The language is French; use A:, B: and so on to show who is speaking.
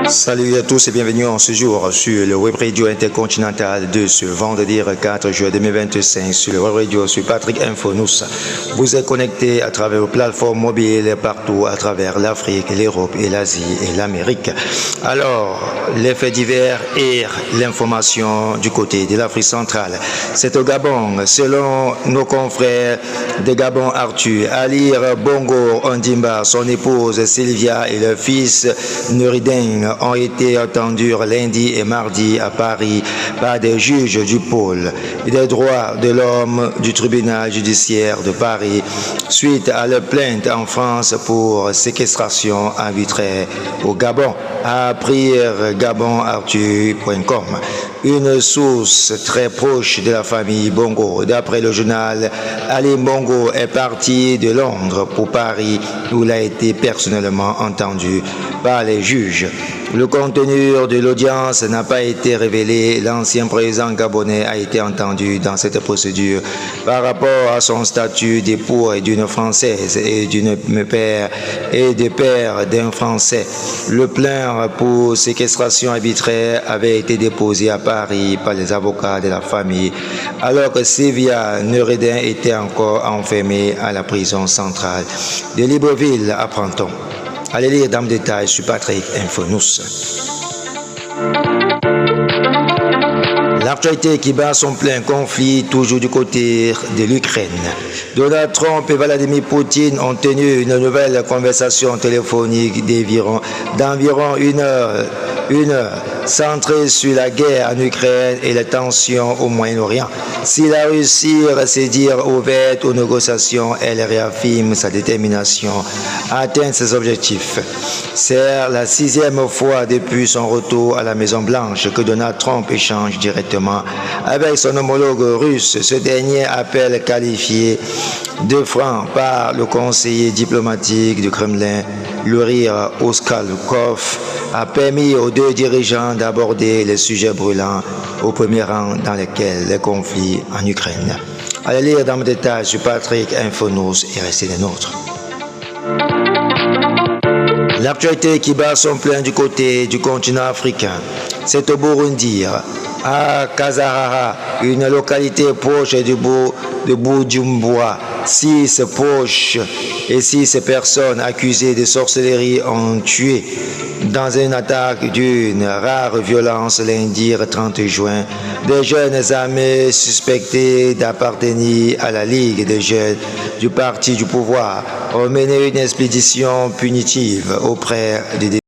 A: Salut à tous et bienvenue en ce jour sur le Web Radio Intercontinental de ce vendredi 4 juin 2025 sur le Web Radio sur Patrick Info News. Vous êtes connecté à travers vos plateformes mobiles partout à travers l'Afrique, l'Europe et l'Asie et l'Amérique. Alors, les faits divers et l'information du côté de l'Afrique centrale. C'est au Gabon, selon nos confrères de Gabon Arthur, Alire Bongo Ondimba, son épouse Sylvia et leur fils Nuridin ont été entendus lundi et mardi à Paris par des juges du pôle des droits de l'homme du tribunal judiciaire de Paris suite à leur plainte en France pour séquestration arbitraire au Gabon, a appris gabonarthur.com. Une source très proche de la famille Bongo. D'après le journal, Ali Bongo est parti de Londres pour Paris où il a été personnellement entendu par les juges. Le contenu de l'audience n'a pas été révélé. L'ancien président gabonais a été entendu dans cette procédure par rapport à son statut d'époux d'une Française et de père d'un Français. Le plaint pour séquestration arbitraire avait été déposé à Paris par les avocats de la famille, alors que Sylvia Nuridin était encore enfermée à la prison centrale de Libreville, apprend-on. Allez lire dans le détail sur Patrick Info News. L'actualité qui bat son plein conflit, toujours du côté de l'Ukraine. Donald Trump et Vladimir Poutine ont tenu une nouvelle conversation téléphonique d'environ une heure, centrée sur la guerre en Ukraine et les tensions au Moyen-Orient. Si la Russie cédait ouverte aux négociations, elle réaffirme sa détermination à atteindre ses objectifs. C'est la 6e fois depuis son retour à la Maison-Blanche que Donald Trump échange directement avec son homologue russe. Ce dernier appel qualifié de franc par le conseiller diplomatique du Kremlin, Yuri Uskalkov, a permis aux deux dirigeants d'aborder les sujets brûlants au premier rang dans lesquels les conflits en Ukraine. Allez lire dans le détail sur Patrick Info News et restez des nôtres. L'actualité qui bat son plein du côté du continent africain, c'est au Burundi, à Kazarara, une localité proche de Bujumbura. 6 personnes accusées de sorcellerie ont tué dans une attaque d'une rare violence lundi 30 juin. Des jeunes armés suspectés d'appartenir à la Ligue des jeunes du parti du pouvoir ont mené une expédition punitive auprès des